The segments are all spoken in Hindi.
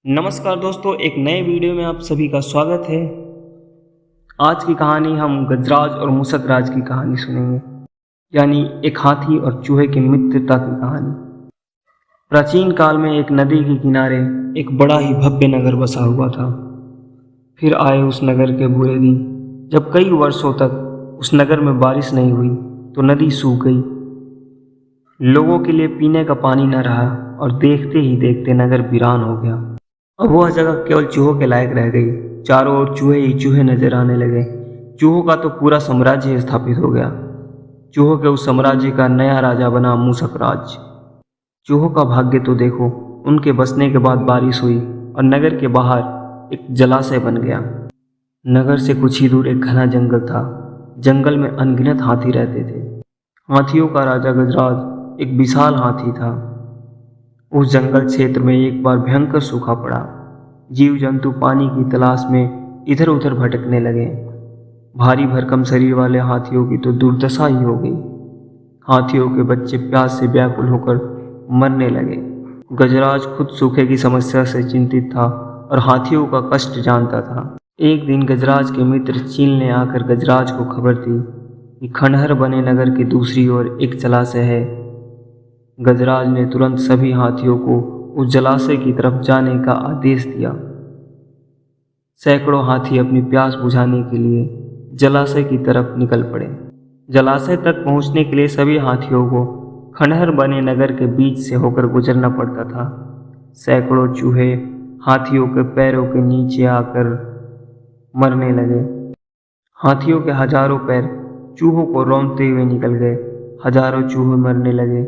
नमस्कार दोस्तों, एक नए वीडियो में आप सभी का स्वागत है। आज की कहानी हम गजराज और मुसकराज की कहानी सुनेंगे, यानी एक हाथी और चूहे की मित्रता की कहानी। प्राचीन काल में एक नदी के किनारे एक बड़ा ही भव्य नगर बसा हुआ था। फिर आए उस नगर के बुरे दिन, जब कई वर्षों तक उस नगर में बारिश नहीं हुई तो नदी सूख गई। लोगों के लिए पीने का पानी न रहा और देखते ही देखते नगर वीरान हो गया। अब वह जगह केवल चूहों के लायक रह गई। चारों ओर चूहे ही चूहे नजर आने लगे। चूहों का तो पूरा साम्राज्य स्थापित हो गया। चूहों के उस साम्राज्य का नया राजा बना मूसकराज। चूहों का भाग्य तो देखो, उनके बसने के बाद बारिश हुई और नगर के बाहर एक जलाशय बन गया। नगर से कुछ ही दूर एक घना जंगल था। जंगल में अनगिनत हाथी रहते थे। हाथियों का राजा गजराज एक विशाल हाथी था। उस जंगल क्षेत्र में एक बार भयंकर सूखा पड़ा। जीव जंतु पानी की तलाश में इधर उधर भटकने लगे। भारी भरकम शरीर वाले हाथियों की तो दुर्दशा ही हो गई। हाथियों के बच्चे प्यास से व्याकुल होकर मरने लगे। गजराज खुद सूखे की समस्या से चिंतित था और हाथियों का कष्ट जानता था। एक दिन गजराज के मित्र चील ने आकर गजराज को खबर दी कि खंडहर बने नगर के दूसरी ओर एक जलाशय है। गजराज ने तुरंत सभी हाथियों को उस जलाशय की तरफ जाने का आदेश दिया। सैकड़ों हाथी अपनी प्यास बुझाने के लिए जलाशय की तरफ निकल पड़े। जलाशय तक पहुंचने के लिए सभी हाथियों को खंडहर बने नगर के बीच से होकर गुजरना पड़ता था। सैकड़ों चूहे हाथियों के पैरों के नीचे आकर मरने लगे। हाथियों के हजारों पैर चूहों को रौंदते हुए निकल गए। हजारों चूहे मरने लगे।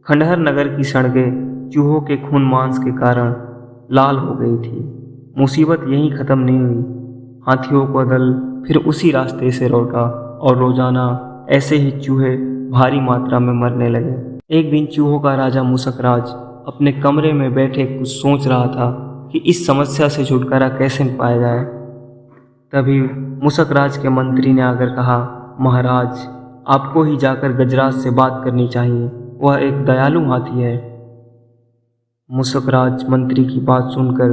खंडहर नगर की सड़कें चूहों के खून मांस के कारण लाल हो गई थी। मुसीबत यहीं खत्म नहीं हुई। हाथियों का दल फिर उसी रास्ते से लौटा और रोजाना ऐसे ही चूहे भारी मात्रा में मरने लगे। एक दिन चूहों का राजा मुसकराज अपने कमरे में बैठे कुछ सोच रहा था कि इस समस्या से छुटकारा कैसे पाया जाए। तभी मुसकराज के मंत्री ने आकर कहा, महाराज, आपको ही जाकर गजराज से बात करनी चाहिए। वह एक दयालु हाथी है। मुसकराज मंत्री की बात सुनकर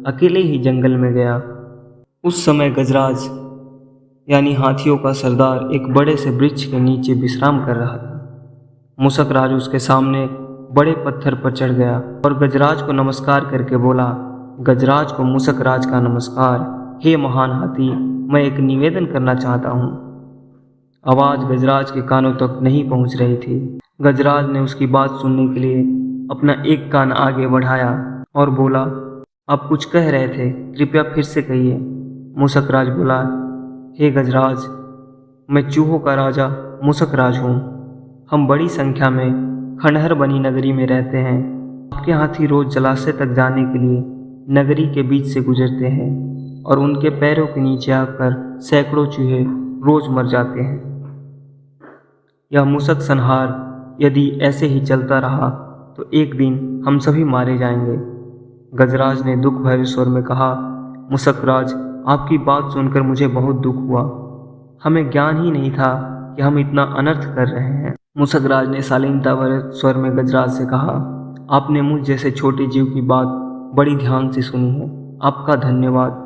अकेले ही जंगल में गया। उस समय गजराज यानी हाथियों का सरदार एक बड़े से वृक्ष के नीचे विश्राम कर रहा था। मुसकराज उसके सामने बड़े पत्थर पर चढ़ गया और गजराज को नमस्कार करके बोला, गजराज को मुसकराज का नमस्कार। हे महान हाथी, मैं एक निवेदन करना चाहता हूँ। आवाज गजराज के कानों तक नहीं पहुँच रही थी। गजराज ने उसकी बात सुनने के लिए अपना एक कान आगे बढ़ाया और बोला, आप कुछ कह रहे थे, कृपया फिर से कहिए। मुसकराज बोला, हे गजराज, मैं चूहों का राजा मुसकराज हूँ। हम बड़ी संख्या में खंडहर बनी नगरी में रहते हैं। आपके हाथी रोज जलाशय तक जाने के लिए नगरी के बीच से गुजरते हैं और उनके पैरों के नीचे आकर सैकड़ों चूहे रोज मर जाते हैं। यह मुसक संहार यदि ऐसे ही चलता रहा तो एक दिन हम सभी मारे जाएंगे। गजराज ने दुख भरे स्वर में कहा, मुसकराज, आपकी बात सुनकर मुझे बहुत दुख हुआ। हमें ज्ञान ही नहीं था कि हम इतना अनर्थ कर रहे हैं। मुसकराज ने शालीनता भरे स्वर में गजराज से कहा, आपने मुझ जैसे छोटे जीव की बात बड़ी ध्यान से सुनी है। आपका धन्यवाद।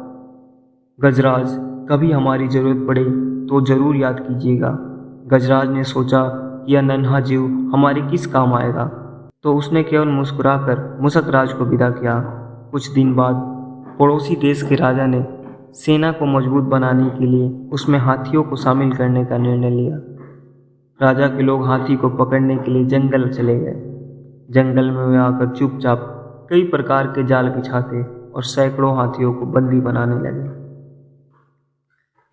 गजराज, कभी हमारी जरूरत पड़े तो जरूर याद कीजिएगा। गजराज ने सोचा कि यह नन्हा जीव हमारे किस काम आएगा, तो उसने केवल मुस्कुराकर मुसकराज को विदा किया। कुछ दिन बाद पड़ोसी देश के राजा ने सेना को मजबूत बनाने के लिए उसमें हाथियों को शामिल करने का निर्णय लिया। राजा के लोग हाथी को पकड़ने के लिए जंगल चले गए। जंगल में वे आकर चुपचाप कई प्रकार के जाल बिछाते और सैकड़ों हाथियों को बंदी बनाने लगे।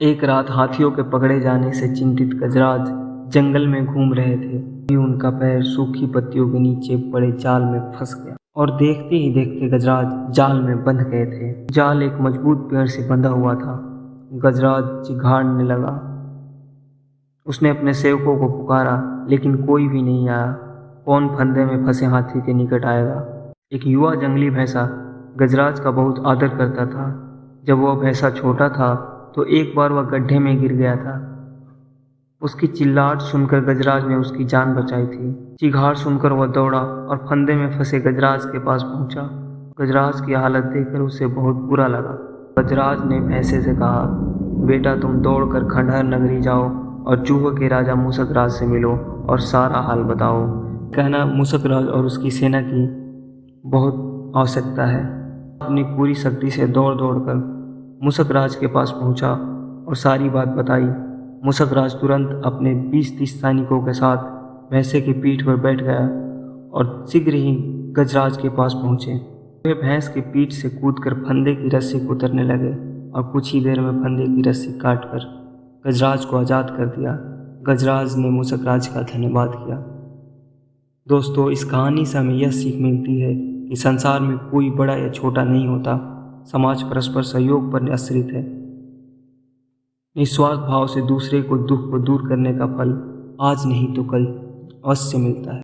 एक रात हाथियों के पकड़े जाने से चिंतित गजराज जंगल में घूम रहे थे कि उनका पैर सूखी पत्तियों के नीचे पड़े जाल में फंस गया और देखते ही देखते गजराज जाल में बंध गए थे। जाल एक मजबूत पेड़ से बंधा हुआ था। गजराज चिघाड़ने लगा। उसने अपने सेवकों को पुकारा, लेकिन कोई भी नहीं आया। कौन फंदे में फंसे हाथी के निकट आएगा। एक युवा जंगली भैंसा गजराज का बहुत आदर करता था। जब वह भैंसा छोटा था तो एक बार वह गड्ढे में गिर गया था। उसकी चिल्लाहट सुनकर गजराज ने उसकी जान बचाई थी। चिघाड़ सुनकर वह दौड़ा और फंदे में फंसे गजराज के पास पहुंचा गजराज की हालत देखकर उसे बहुत बुरा लगा। गजराज ने भैंसे से कहा, बेटा तुम दौड़कर खंडहर नगरी जाओ और चूहों के राजा मूसकराज से मिलो और सारा हाल बताओ। कहना मूसकराज और उसकी सेना की बहुत आवश्यकता है। अपनी पूरी शक्ति से दौड़ कर मूसकराज के पास पहुंचा और सारी बात बताई। मूसकराज तुरंत अपने 20-30 सैनिकों के साथ भैंसे की पीठ पर बैठ गया और शीघ्र ही गजराज के पास पहुंचे। वे भैंस की पीठ से कूदकर फंदे की रस्सी को उतरने लगे और कुछ ही देर में फंदे की रस्सी काटकर गजराज को आज़ाद कर दिया। गजराज ने मूसकराज का धन्यवाद किया। दोस्तों, इस कहानी से हमें यह सीख मिलती है कि संसार में कोई बड़ा या छोटा नहीं होता। समाज परस्पर सहयोग पर आश्रित है। निस्वार्थ भाव से दूसरे को दुख को दूर करने का फल आज नहीं तो कल अवश्य मिलता है।